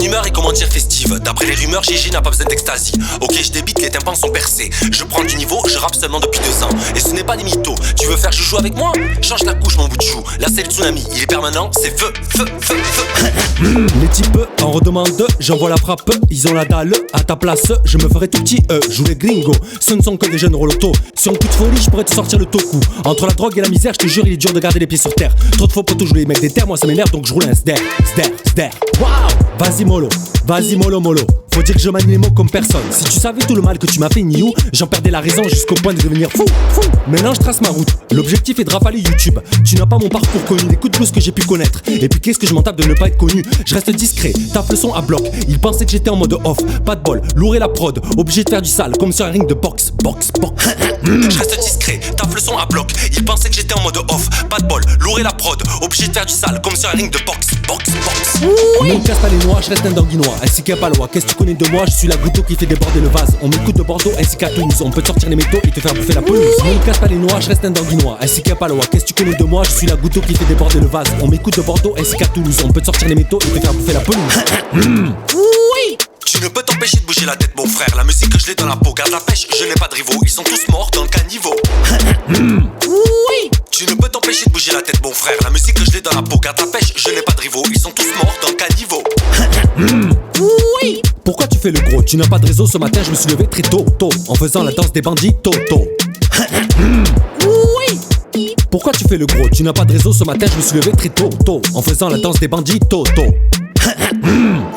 humeur est comment dire festive. D'après les rumeurs, Gigi n'a pas besoin d'ecstasy. Ok, je débite, les tympans sont percés. Je prends du niveau, je rappe seulement depuis 2 ans. Et ce n'est pas des mythos. Tu veux faire joujou avec moi? Change la couche mon bout de chou. Là c'est le tsunami, il est permanent, c'est feu, feu, feu, feu. Les types en redemandent, j'envoie la frappe, ils ont la dalle. À ta place, je me ferai tout petit, joue les gringos. Ce ne sont que des jeunes rolotos. Si on coup de folie, je pourrais te sortir le toku. Entre la drogue et la misère, je te jure, il est dur de garder les pieds sur terre. Trop de faux potos, je voulais mettre des terres, moi ça m'énerve donc je roule un sder. Waouh! Vas-y mollo mollo. Faut dire que je manie les mots comme personne. Si tu savais tout le mal que tu m'as fait, Niou, j'en perdais la raison jusqu'au point de devenir fou. Maintenant je trace ma route. L'objectif est de rafaler YouTube. Tu n'as pas mon parcours connu, les coups de blues que j'ai pu connaître. Et puis qu'est-ce que je m'en tape de ne pas être connu. Je reste discret, tape le son à bloc. Ils pensaient que j'étais en mode off, pas de bol, lourd et la prod. Obligé de faire du sale, comme sur un ring de boxe. Je reste discret, tape le son à bloc. Ils pensaient que j'étais en mode off, pas de bol, lourd et la prod. Obligé de faire du sale, comme sur un ring de boxe. On me casse pas les noix, je reste un danguinois. Ainsi qu'un palois, qu'est-ce que tu connais de moi? Je suis la goutte d'eau qui fait déborder le vase. On m'écoute de Bordeaux ainsi qu'à Toulouse. On peut te sortir les métaux et te faire bouffer la pelouse. On me casse pas les noix, je reste un danguinois. Ainsi qu'un palois, qu'est-ce que tu connais de moi? Je suis la goutte d'eau qui fait déborder le vase. On m'écoute de Bordeaux ainsi qu'à Toulouse. On peut te sortir les métaux et te faire bouffer la pelouse. Tu ne peux t'empêcher de bouger la tête mon frère. La musique je l'ai dans la peau, garde la pêche, je n'ai pas de rivaux. Ils sont tous morts dans le caniveau. Tu ne peux t'empêcher de bouger la tête mon frère. La musique je l'ai dans la peau, garde la pêche, je n'ai pas de rivaux. Ils sont tous morts dans le caniveau. Pourquoi tu fais le gros? Tu n'as pas de réseau, ce matin je me suis levé très tôt, en faisant la danse des bandits, Pourquoi tu fais le gros? Tu n'as pas de réseau, ce matin je me suis levé très tôt, en faisant la danse des bandits,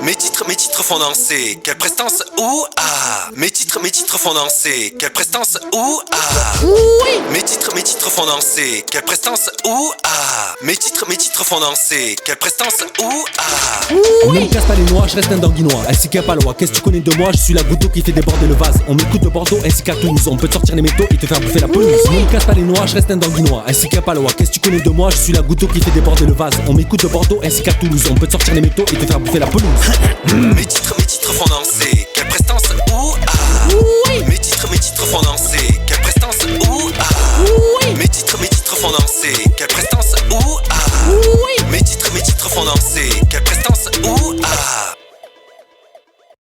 Mes titres font danser, quelle prestance, ouh ah. Mes titres font danser, quelle prestance, ouh ah. Mes titres font danser, quelle prestance, ouh ah. Mes titres font danser, quelle prestance, ouh ah. On ne me casse pas les noix, je reste un danguinois. Ainsi qu'un palois, qu'est-ce que tu connais de moi? Je suis la goutte d'eau qui fait déborder le vase. On m'écoute de Bordeaux ainsi qu'à Toulouse. On peut te sortir les métaux et te faire bouffer la pelouse. On ne me casse pas les noix, je reste un danguinois. Ainsi qu'un palois, qu'est-ce que tu connais de moi? Je suis la goutte d'eau qui fait déborder le vase. On m'écoute de Bordeaux ainsi qu'à Toulouse. On peut te sortir les métaux et te faire bouffer la pelouse. Mes titres font danser, quelle prestance, ouh ah. Mes titres font danser, quelle prestance, ouh ah. Mes titres font danser, quelle prestance, ouh ah. Mes titres font danser, quelle prestance, ouh ah.